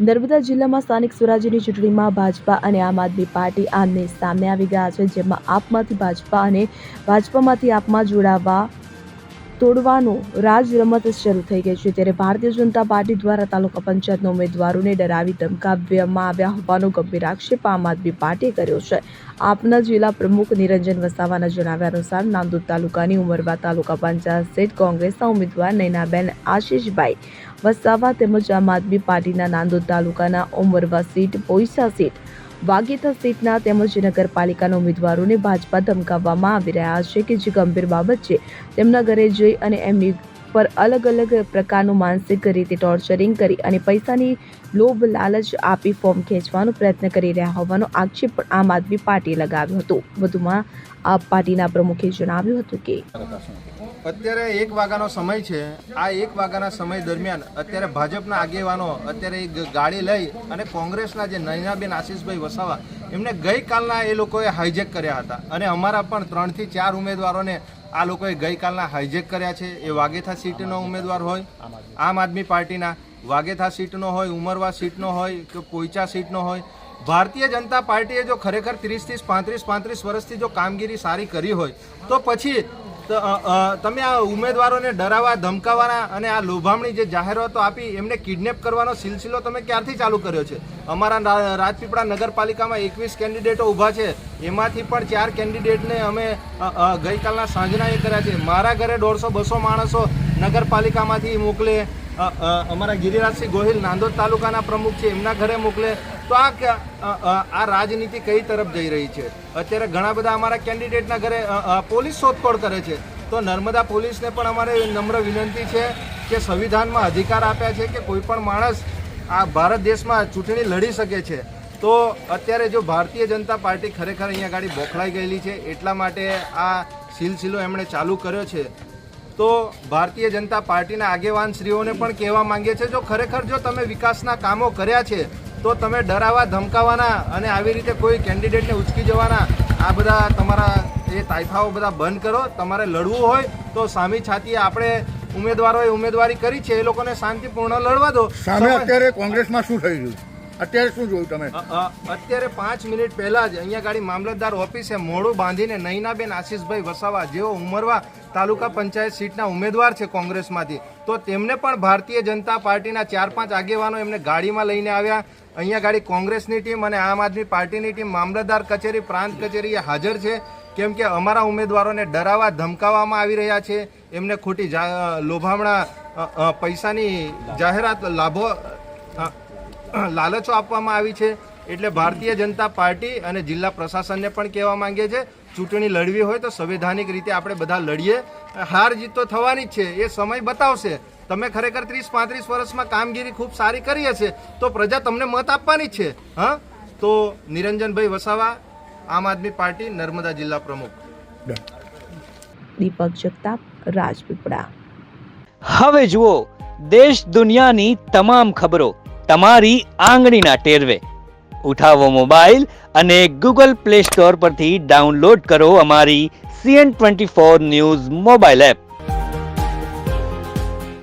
નર્મદા જિલ્લામાં સ્થાનિક સ્વરાજ્યની ચૂંટણીમાં ભાજપા અને આમ આદમી પાર્ટી આમને સામે આવી ગયા છે, જેમાં આપમાંથી ભાજપા અને ભાજપામાંથી આપમાં જોડાવા તોડવાનો રાજ-રમત શરૂ થઈ ગઈ છે। ત્યારે ભારતીય જનતા પાર્ટી દ્વારા તાલુકા પંચાયતના ઉમેદવારોને ડરાવી ધમકાવવામાં આવ્યા હોવાનો ગંભીર આક્ષેપ આમ આદમી પાર્ટીએ કર્યો છે। આપના જિલ્લા પ્રમુખ નિરંજન વસાવાના જણાવ્યા અનુસાર નાંદોદ તાલુકાની ઉમરવા તાલુકા પંચાયત સીટ કોંગ્રેસના ઉમેદવાર નૈનાબેન આશીષભાઈ વસાવા તેમજ આમ આદમી પાર્ટીના નાંદોદ તાલુકાના ઉમરવા સીટ, પોઈસા સીટ, વાગેતા સીટના તેમજ નગરપાલિકાના ઉમેદવારોને ભાજપા ધમકાવવામાં આવી રહ્યા છે કે જે ગંભીર બાબત છે। તેમના ઘરે જઈ અને એમની પર અલગ અલગ પ્રકારનું માનસિક રીતે ટોર્ચરિંગ કરી અને પૈસાની લોભ લાલચ આપી ફોર્મ ખેંચવાનો પ્રયત્ન કરી રહ્યા હોવાનો આક્ષેપ પણ આમ આદમી પાર્ટીએ લગાવ્યો હતો। વધુમાં આપ પાર્ટીના પ્રમુખે જણાવ્યું હતું કે અત્યારે 1 વાગ્યાનો સમય છે। આ 1 વાગ્યાના સમય દરમિયાન અત્યારે ભાજપના આગેવાનો અત્યારે એક ગાડી લઈ અને કોંગ્રેસના જે નૈનાબેન આશીષભાઈ વસાવા એમને ગઈકાલના એ લોકોએ હાઈજેક કર્યા હતા અને અમારા પણ 3 થી 4 ઉમેદવારોને આ લોકોએ ગઈકાલના હાઈજેક કર્યા છે। એ વાગેથા સીટનો ઉમેદવાર હોય, આમ આદમી પાર્ટીના વાગેથા સીટનો હોય, ઉમરવા સીટનો હોય કે પોઈચા સીટનો હોય। ભારતીય જનતા પાર્ટીએ જો ખરેખર 30 35 વર્ષથી જો કામગીરી સારી કરી હોય તો પછી તમે આ ઉમેદવારોને ડરાવવા, ધમકાવવાના અને આ લોભામણી જે જાહેરાતો આપી એમને કિડનેપ કરવાનો સિલસિલો તમે ક્યારથી ચાલુ કર્યો છે? અમારા રાજપીપળા નગરપાલિકામાં 21 કેન્ડિડેટો ઊભા છે, એમાંથી પણ 4 કેન્ડિડેટને અમે ગઈકાલના સાંજના એ કર્યા છે। મારા ઘરે 150-200 માણસો નગરપાલિકામાંથી મોકલે, અમારા ગિરિરાજસિંહ ગોહિલ નાંદોદ તાલુકાના પ્રમુખ છે એમના ઘરે મોકલે। તો આ રાજનીતિ કઈ તરફ જઈ રહી છે? અત્યારે ઘણા બધા અમારા કેન્ડિડેટના ઘરે પોલીસ શોધખોળ કરે છે। તો નર્મદા પોલીસને પણ અમારે નમ્ર વિનંતી છે કે સંવિધાનમાં અધિકાર આપ્યા છે કે કોઈ પણ માણસ આ ભારત દેશમાં ચૂંટણી લડી શકે છે। તો અત્યારે જો ભારતીય જનતા પાર્ટી ખરેખર અહીંયા ગાડી બોખલાઈ ગયેલી છે, એટલા માટે આ સિલસિલો એમણે ચાલુ કર્યો છે। તો ભારતીય જનતા પાર્ટીના આગેવાનશ્રીઓને પણ કહેવા માંગીએ છીએ, જો ખરેખર જો તમે વિકાસના કામો કર્યા છે તો તમે ડરાવવા, ધમકાવવાના અને આવી રીતે કોઈ કેન્ડિડેટને ઉચકી જવાના આ બધા તમારા એ તાઇફાઓ બધા બંધ કરો। તમારે લડવું હોય તો સામી છાતીએ આપણે ઉમેદવારોએ ઉમેદવારી કરી છે, એ લોકોને શાંતિપૂર્ણ લડવા દો। સામે અત્યારે કોંગ્રેસમાં શું થઈ રહ્યું? અત્યારે શું જોયું તમે? અત્યારે 5 મિનિટ પહેલા જ અહીંયા ગાડી મામલતદાર ઓફિસે મોડું બાંધીને નૈનાબેન આશીષભાઈ વસાવા જેઓ ઉમરવા તાલુકા પંચાયત સીટના ઉમેદવાર છે કોંગ્રેસમાંથી, તો તેમને પણ ભારતીય જનતા પાર્ટીના 4-5 આગેવાનો એમને ગાડીમાં લઈને આવ્યા। અહીંયા ગાડી કોંગ્રેસની ટીમ અને આમ આદમી પાર્ટીની ટીમ મામલતદાર કચેરી, પ્રાંત કચેરીએ હાજર છે, કેમ કે અમારા ઉમેદવારોને ડરાવવા, ધમકાવવામાં આવી રહ્યા છે। એમને ખોટી લોભામણા પૈસાની જાહેરાત, લાભો, લાલચો આપવામાં આવી છે। એટલે ભારતીય જનતા પાર્ટી અને જિલ્લા પ્રશાસનને પણ કહેવા માંગીએ છીએ, ચૂંટણી લડવી હોય તો સંવૈધાનિક રીતે આપણે બધા લડીએ। હાર જીત તો થવાની જ છે, એ સમય બતાવશે। તમે ખરેખર 30-35 વર્ષમાં કામગીરી ખૂબ સારી કરી હશે તો પ્રજા તમને મત આપવાની જ છે। હા, તો નિરંજનભાઈ વસાવા, આમ આદમી પાર્ટી, નર્મદા જિલ્લા પ્રમુખ। દીપક જગતાપ, રાજપીપળા। હવે જુઓ દેશ દુનિયાની તમામ ખબરો તમારી આંગળીના ટેરવે। ઉઠાવો મોબાઈલ અને Google Play Store પરથી ડાઉનલોડ કરો અમારી CN24 ન્યૂઝ મોબાઈલ એપ।